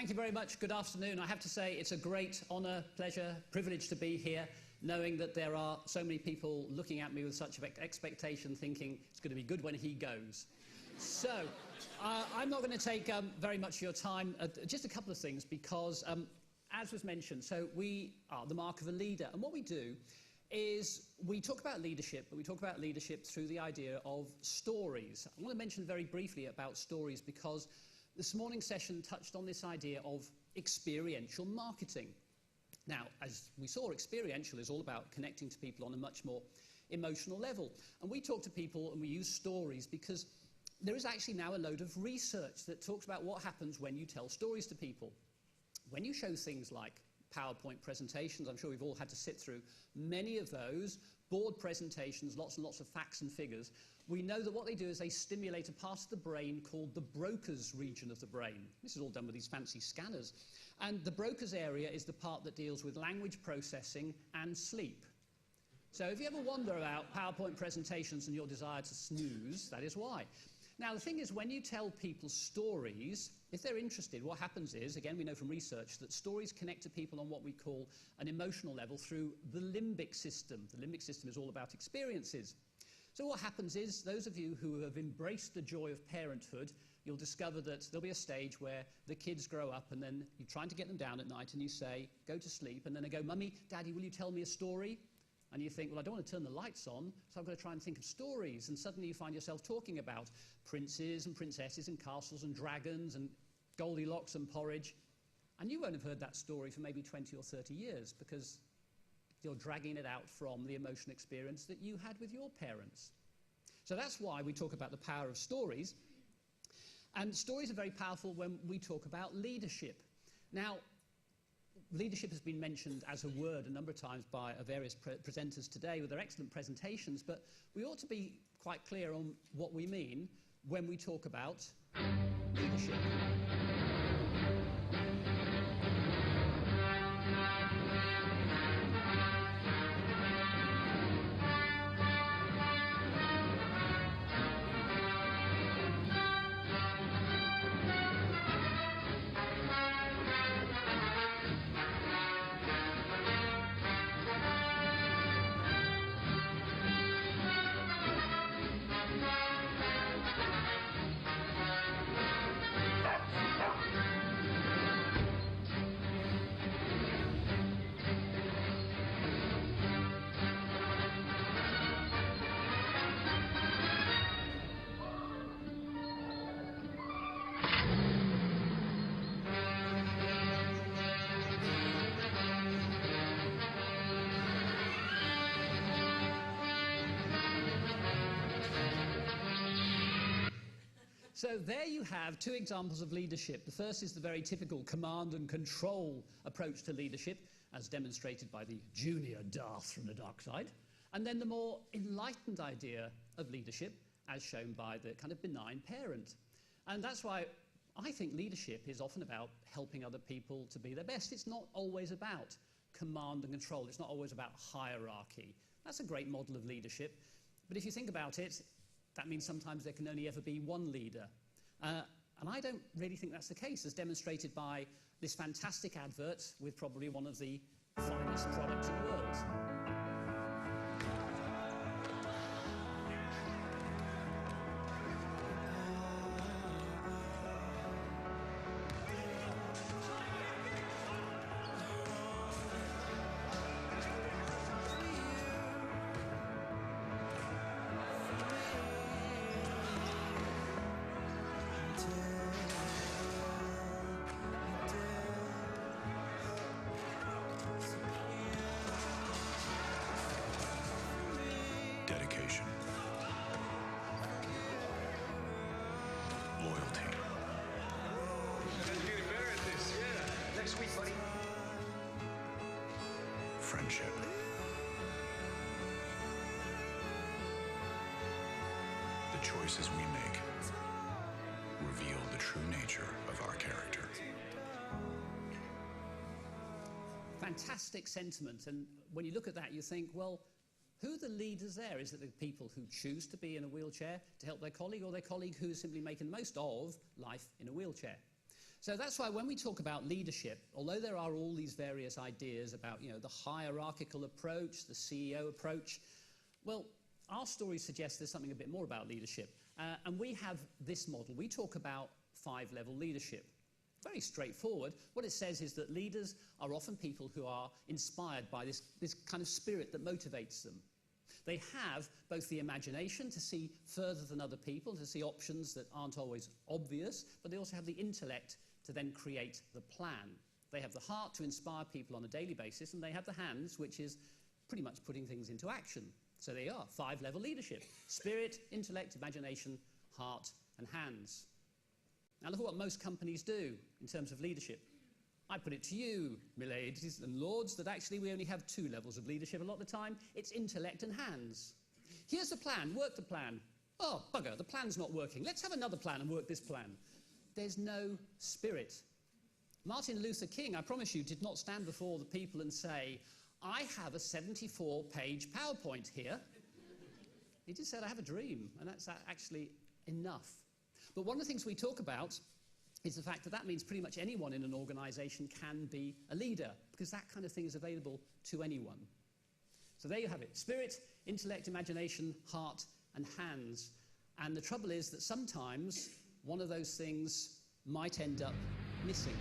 thank you very much. Good afternoon. I have to say it's a great honour, pleasure, privilege to be here, knowing that there are so many people looking at me with such expectation, thinking it's going to be good when he goes. So, I'm not going to take very much of your time. Just a couple of things, because, as was mentioned, so we are the mark of a leader. And what we do is we talk about leadership, but we talk about leadership through the idea of stories. I want to mention very briefly about stories because this morning's session touched on this idea of experiential marketing. Now, as we saw, experiential is all about connecting to people on a much more emotional level. And we talk to people and we use stories because there is actually now a load of research that talks about what happens when you tell stories to people. When you show things like PowerPoint presentations, I'm sure we've all had to sit through many of those, board presentations, lots and lots of facts and figures, we know that what they do is they stimulate a part of the brain called the Broca's region of the brain. This is all done with these fancy scanners. And the Broca's area is the part that deals with language processing and sleep. So if you ever wonder about PowerPoint presentations and your desire to snooze, that is why. Now, the thing is, when you tell people stories, if they're interested, what happens is, again, we know from research, that stories connect to people on what we call an emotional level through the limbic system. The limbic system is all about experiences. So what happens is, those of you who have embraced the joy of parenthood, you'll discover that there'll be a stage where the kids grow up and then you're trying to get them down at night and you say, go to sleep, and then they go, Mummy, Daddy, will you tell me a story? And you think, well, I don't want to turn the lights on, so I've got to try and think of stories. And suddenly you find yourself talking about princes and princesses and castles and dragons and Goldilocks and porridge. And you won't have heard that story for maybe 20 or 30 years because you're dragging it out from the emotional experience that you had with your parents. So that's why we talk about the power of stories. And stories are very powerful when we talk about leadership. Now, leadership has been mentioned as a word a number of times by various presenters today with their excellent presentations, but we ought to be quite clear on what we mean when we talk about leadership. So there you have two examples of leadership. The first is the very typical command and control approach to leadership, as demonstrated by the junior Darth from the dark side. And then the more enlightened idea of leadership, as shown by the kind of benign parent. And that's why I think leadership is often about helping other people to be their best. It's not always about command and control. It's not always about hierarchy. That's a great model of leadership. But if you think about it, that means sometimes there can only ever be one leader. And I don't really think that's the case, as demonstrated by this fantastic advert with probably one of the finest products in the world. Dedication. Loyalty. You're getting better at this, yeah. Next week, buddy. Friendship. The choices we make reveal the true nature of our character. Fantastic sentiment, and when you look at that you think, well, who are the leaders there? Is it the people who choose to be in a wheelchair to help their colleague, or their colleague who is simply making the most of life in a wheelchair? So that's why when we talk about leadership, although there are all these various ideas about, the hierarchical approach, the CEO approach, well, our story suggests there's something a bit more about leadership. And we have this model. We talk about 5-level leadership. Very straightforward. What it says is that leaders are often people who are inspired by this kind of spirit that motivates them. They have both the imagination to see further than other people, to see options that aren't always obvious, but they also have the intellect to then create the plan. They have the heart to inspire people on a daily basis, and they have the hands, which is pretty much putting things into action. So there you are, 5-level leadership. Spirit, intellect, imagination, heart, and hands. Now look at what most companies do in terms of leadership. I put it to you, miladies and lords, that actually we only have 2 levels of leadership a lot of the time. It's intellect and hands. Here's the plan, work the plan. Oh, bugger, the plan's not working. Let's have another plan and work this plan. There's no spirit. Martin Luther King, I promise you, did not stand before the people and say, I have a 74-page PowerPoint here. He just said, I have a dream, and that's actually enough. But one of the things we talk about is the fact that that means pretty much anyone in an organization can be a leader, because that kind of thing is available to anyone. So there you have it. Spirit, intellect, imagination, heart, and hands. And the trouble is that sometimes one of those things might end up missing.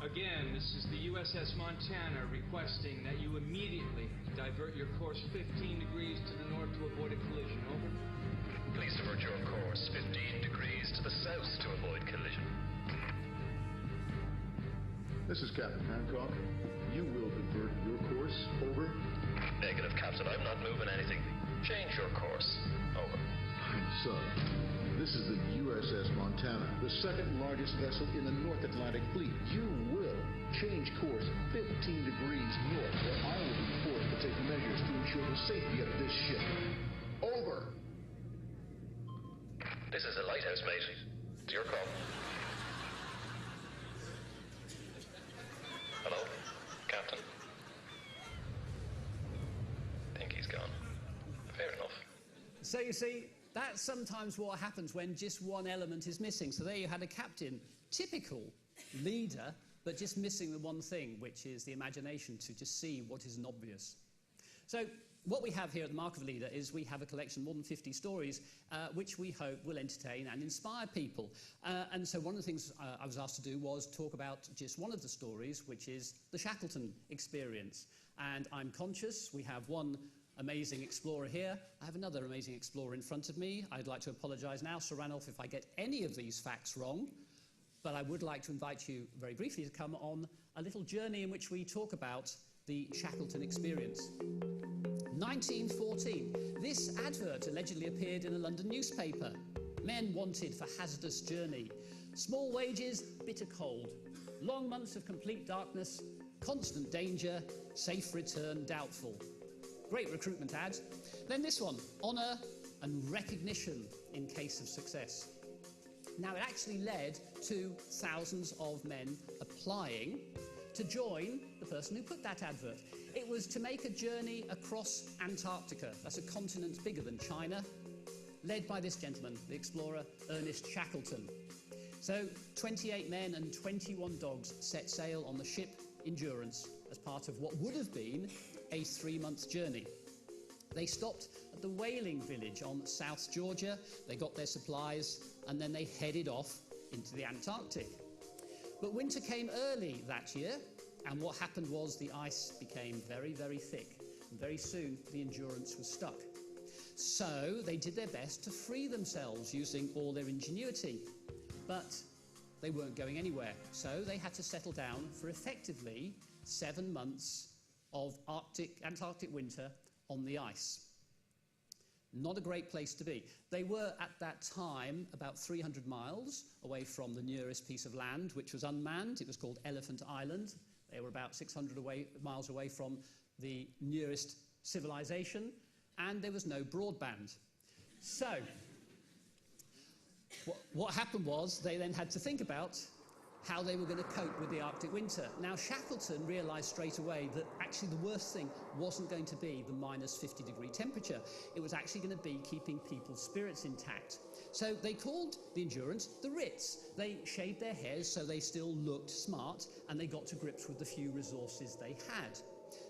Again, this is the USS Montana requesting that you immediately divert your course 15 degrees to the north to avoid a collision. Over. Please divert your course 15 degrees to the south to avoid collision. This is Captain Hancock. You will divert your course. Over. Negative, Captain. I'm not moving anything. Change your course. Over. Son, this is the USS Montana, the second largest vessel in the North Atlantic Fleet. You will change course 15 degrees north, or I will be forced to take measures to ensure the safety of this ship. Over. This is a lighthouse, mate. It's your call. Hello? Captain? Think he's gone. Fair enough. So you see, that's sometimes what happens when just one element is missing. So there you had a captain, typical leader, but just missing the one thing, which is the imagination to just see what isn't obvious. So what we have here at the Mark of a Leader is we have a collection of more than 50 stories, which we hope will entertain and inspire people. And so one of the things I was asked to do was talk about just one of the stories, which is the Shackleton experience. And I'm conscious we have one amazing explorer here. I have another amazing explorer in front of me. I'd like to apologise now, Sir Ranulph, if I get any of these facts wrong. But I would like to invite you very briefly to come on a little journey in which we talk about the Shackleton experience. 1914. This advert allegedly appeared in a London newspaper. Men wanted for hazardous journey. Small wages, bitter cold. Long months of complete darkness, constant danger, safe return doubtful. Great recruitment ad. Then this one, honour and recognition in case of success. Now, it actually led to thousands of men applying to join the person who put that advert. It was to make a journey across Antarctica. That's a continent bigger than China, led by this gentleman, the explorer Ernest Shackleton. So 28 men and 21 dogs set sail on the ship Endurance as part of what would have been a 3-month journey. They stopped at the whaling village on South Georgia. They got their supplies, and then they headed off into the Antarctic. But winter came early that year, and what happened was the ice became very, very thick, and very soon the Endurance was stuck. So they did their best to free themselves using all their ingenuity, but they weren't going anywhere. So they had to settle down for effectively 7 months of Antarctic winter on the ice. Not a great place to be. They were at that time about 300 miles away from the nearest piece of land, which was unmanned. It was called Elephant Island. They were about 600 miles away from the nearest civilization, and there was no broadband. So what happened was they then had to think about how they were going to cope with the Arctic winter. Now, Shackleton realised straight away that actually the worst thing wasn't going to be the minus 50-degree temperature. It was actually going to be keeping people's spirits intact. So they called the Endurance the Ritz. They shaved their hairs so they still looked smart, and they got to grips with the few resources they had.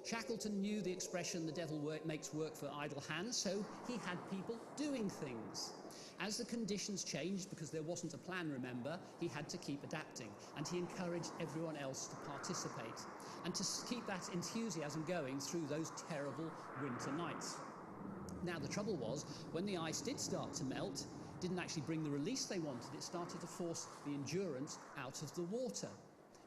Shackleton knew the expression, the devil makes work for idle hands, so he had people doing things. As the conditions changed, because there wasn't a plan, remember, he had to keep adapting, and he encouraged everyone else to participate, and to keep that enthusiasm going through those terrible winter nights. Now, the trouble was, when the ice did start to melt, it didn't actually bring the release they wanted. It started to force the Endurance out of the water.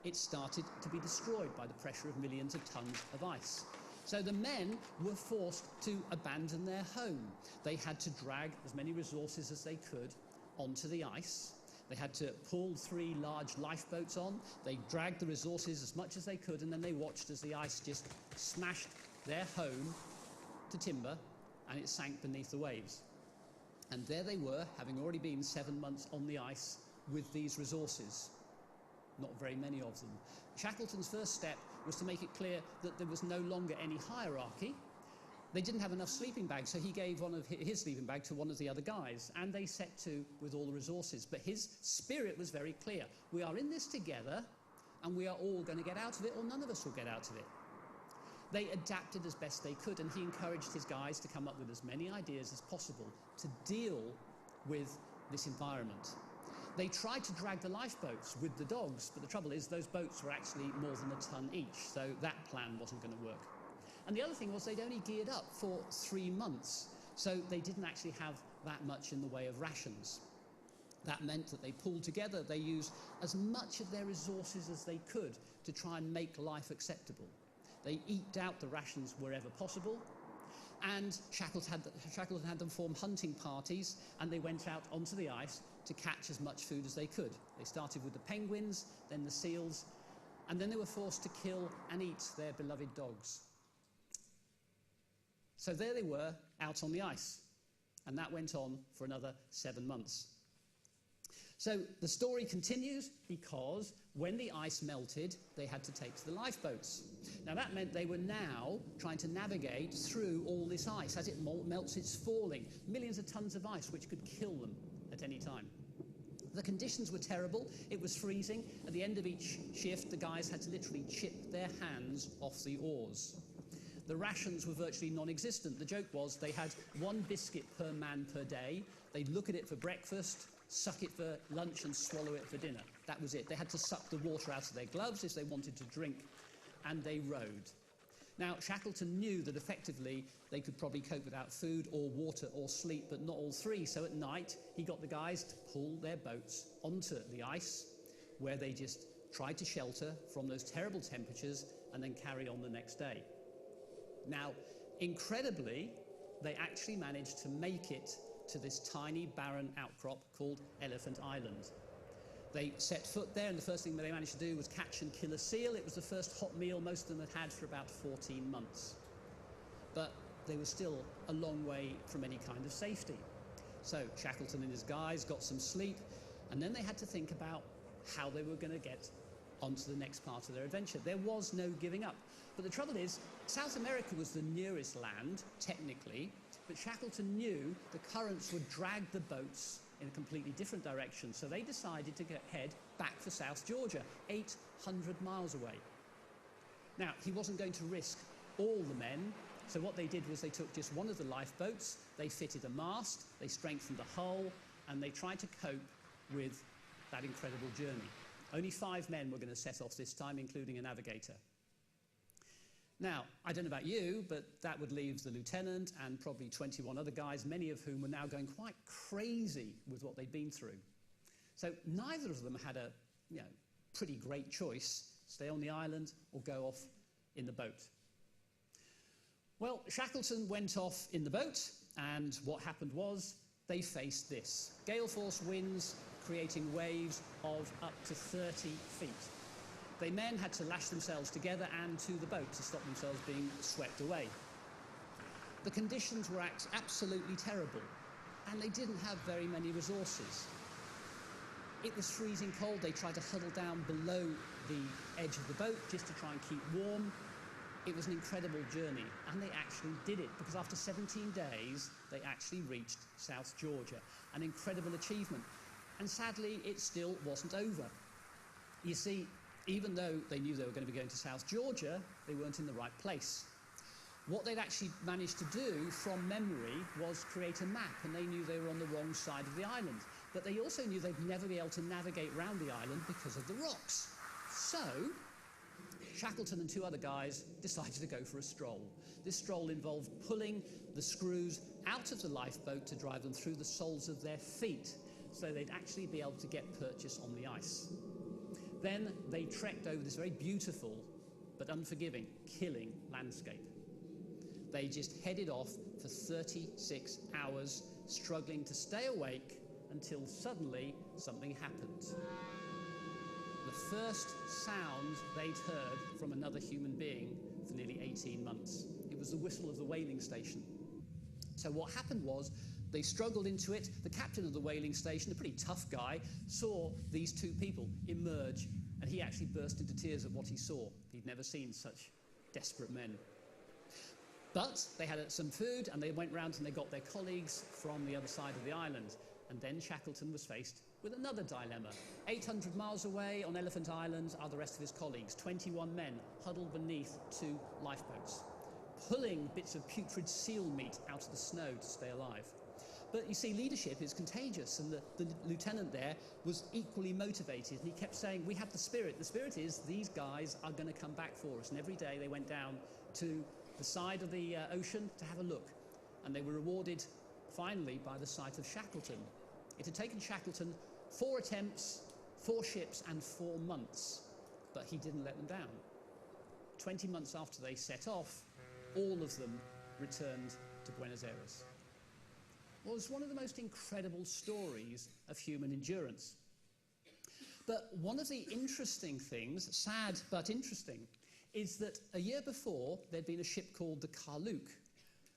It started to be destroyed by the pressure of millions of tons of ice. So the men were forced to abandon their home. They had to drag as many resources as they could onto the ice. They had to pull 3 large lifeboats on. They dragged the resources as much as they could, and then they watched as the ice just smashed their home to timber, and it sank beneath the waves. And there they were, having already been 7 months on the ice with these resources. Not very many of them. Shackleton's first step was to make it clear that there was no longer any hierarchy. They didn't have enough sleeping bags, so he gave one of his sleeping bag to one of the other guys, and they set to with all the resources. But his spirit was very clear. We are in this together, and we are all going to get out of it, or none of us will get out of it. They adapted as best they could, and he encouraged his guys to come up with as many ideas as possible to deal with this environment. They tried to drag the lifeboats with the dogs, but the trouble is those boats were actually more than a ton each, so that plan wasn't going to work. And the other thing was they'd only geared up for 3 months, so they didn't actually have that much in the way of rations. That meant that they pulled together, they used as much of their resources as they could to try and make life acceptable. They eked out the rations wherever possible, and Shackleton had them form hunting parties, and they went out onto the ice to catch as much food as they could. They started with the penguins, then the seals, and then they were forced to kill and eat their beloved dogs. So there they were, out on the ice, and that went on for another 7 months. So the story continues because when the ice melted, they had to take to the lifeboats. Now that meant they were now trying to navigate through all this ice. As it melts, it's falling. Millions of tons of ice which could kill them at any time. The conditions were terrible. It was freezing. At the end of each shift, the guys had to literally chip their hands off the oars. The rations were virtually non-existent. The joke was they had 1 biscuit per man per day. They'd look at it for breakfast, suck it for lunch, and swallow it for dinner. That was it. They had to suck the water out of their gloves if they wanted to drink, and they rowed. Now, Shackleton knew that effectively they could probably cope without food or water or sleep, but not all 3. So at night, he got the guys to pull their boats onto the ice, where they just tried to shelter from those terrible temperatures and then carry on the next day. Now, incredibly, they actually managed to make it to this tiny, barren outcrop called Elephant Island. They set foot there, and the first thing that they managed to do was catch and kill a seal. It was the first hot meal most of them had had for about 14 months. But they were still a long way from any kind of safety. So Shackleton and his guys got some sleep, and then they had to think about how they were going to get onto the next part of their adventure. There was no giving up. But the trouble is, South America was the nearest land, technically, but Shackleton knew the currents would drag the boats in a completely different direction, so they decided to head back for South Georgia, 800 miles away. Now, he wasn't going to risk all the men, so what they did was they took just one of the lifeboats, they fitted a mast, they strengthened the hull, and they tried to cope with that incredible journey. Only 5 men were going to set off this time, including a navigator. Now, I don't know about you, but that would leave the lieutenant and probably 21 other guys, many of whom were now going quite crazy with what they'd been through. So neither of them had a pretty great choice, stay on the island or go off in the boat. Well, Shackleton went off in the boat, and what happened was they faced this. Gale force winds creating waves of up to 30 feet. The men had to lash themselves together and to the boat to stop themselves being swept away. The conditions were absolutely terrible, and they didn't have very many resources. It was freezing cold. They tried to huddle down below the edge of the boat just to try and keep warm. It was an incredible journey, and they actually did it, because after 17 days, they actually reached South Georgia, an incredible achievement. And sadly, it still wasn't over. You see, even though they knew they were going to be going to South Georgia, they weren't in the right place. What they'd actually managed to do from memory was create a map, and they knew they were on the wrong side of the island. But they also knew they'd never be able to navigate around the island because of the rocks. So Shackleton and 2 other guys decided to go for a stroll. This stroll involved pulling the screws out of the lifeboat to drive them through the soles of their feet, so they'd actually be able to get purchase on the ice. Then they trekked over this very beautiful but unforgiving, killing landscape. They just headed off for 36 hours, struggling to stay awake until suddenly something happened. The first sound they'd heard from another human being for nearly 18 months. It was the whistle of the whaling station. So what happened was, they struggled into it. The captain of the whaling station, a pretty tough guy, saw these 2 people emerge, and he actually burst into tears at what he saw. He'd never seen such desperate men. But they had some food, and they went round and they got their colleagues from the other side of the island. And then Shackleton was faced with another dilemma. 800 miles away on Elephant Island are the rest of his colleagues, 21 men huddled beneath 2 lifeboats, pulling bits of putrid seal meat out of the snow to stay alive. But you see, leadership is contagious, and the lieutenant there was equally motivated, and he kept saying, we have the spirit. The spirit is these guys are going to come back for us. And every day they went down to the side of the ocean to have a look, and they were rewarded finally by the sight of Shackleton. It had taken Shackleton 4 attempts, 4 ships, and 4 months, but he didn't let them down. 20 months after they set off, all of them returned to Buenos Aires. Well, it was one of the most incredible stories of human endurance. But one of the interesting things, sad but interesting, is that a year before, there'd been a ship called the Carluke,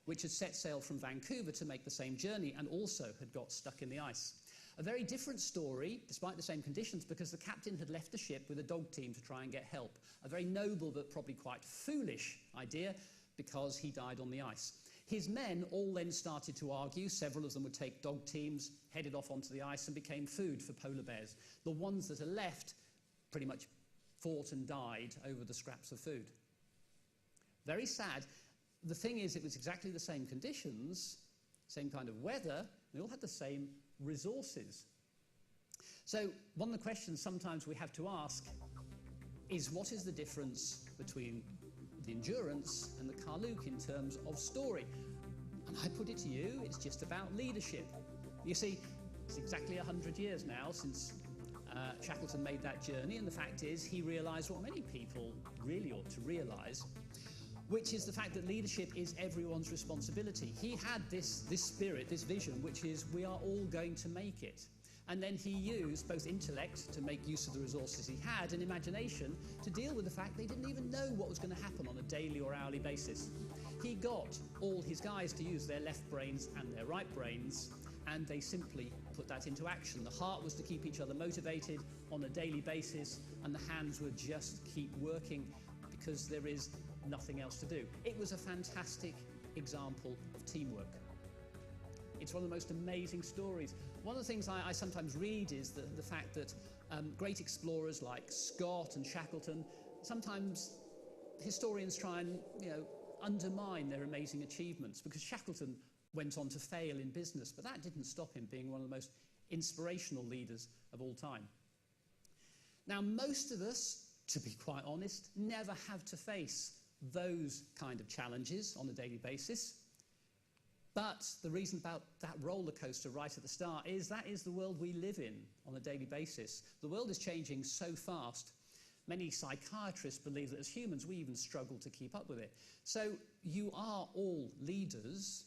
which had set sail from Vancouver to make the same journey and also had got stuck in the ice. A very different story, despite the same conditions, because the captain had left the ship with a dog team to try and get help. A very noble but probably quite foolish idea, because he died on the ice. His men all then started to argue. Several of them would take dog teams, headed off onto the ice, and became food for polar bears. The ones that are left pretty much fought and died over the scraps of food. Very sad. The thing is, it was exactly the same conditions, same kind of weather, they all had the same resources. So one of the questions sometimes we have to ask is, what is the difference between the Endurance and the Carluke in terms of story? And I put it to you, it's just about leadership. You see, it's exactly 100 years now since Shackleton made that journey, and the fact is he realised what many people really ought to realise, which is the fact that leadership is everyone's responsibility. He had this spirit, this vision, which is we are all going to make it. And then he used both intellect to make use of the resources he had and imagination to deal with the fact they didn't even know what was going to happen on a daily or hourly basis. He got all his guys to use their left brains and their right brains, and they simply put that into action. The heart was to keep each other motivated on a daily basis, and the hands would just keep working because there is nothing else to do. It was a fantastic example of teamwork. It's one of the most amazing stories. One of the things I sometimes read is the fact that great explorers like Scott and Shackleton, sometimes historians try and undermine their amazing achievements, because Shackleton went on to fail in business, but that didn't stop him being one of the most inspirational leaders of all time. Now, most of us, to be quite honest, never have to face those kind of challenges on a daily basis. But the reason about that roller coaster right at the start is that is the world we live in on a daily basis. The world is changing so fast. Many psychiatrists believe that as humans, we even struggle to keep up with it. So you are all leaders.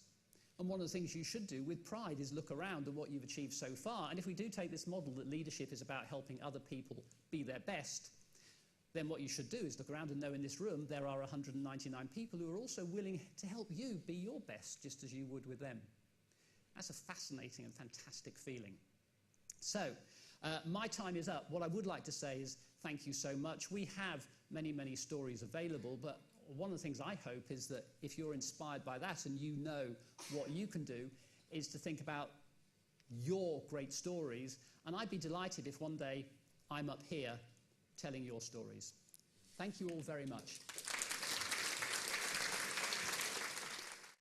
And one of the things you should do with pride is look around at what you've achieved so far. And if we do take this model that leadership is about helping other people be their best, then what you should do is look around and know in this room there are 199 people who are also willing to help you be your best, just as you would with them. That's a fascinating and fantastic feeling. So, My time is up. What I would like to say is thank you so much. We have many, many stories available, but one of the things I hope is that if you're inspired by that and you know what you can do, is to think about your great stories. And I'd be delighted if one day I'm up here telling your stories. Thank you all very much.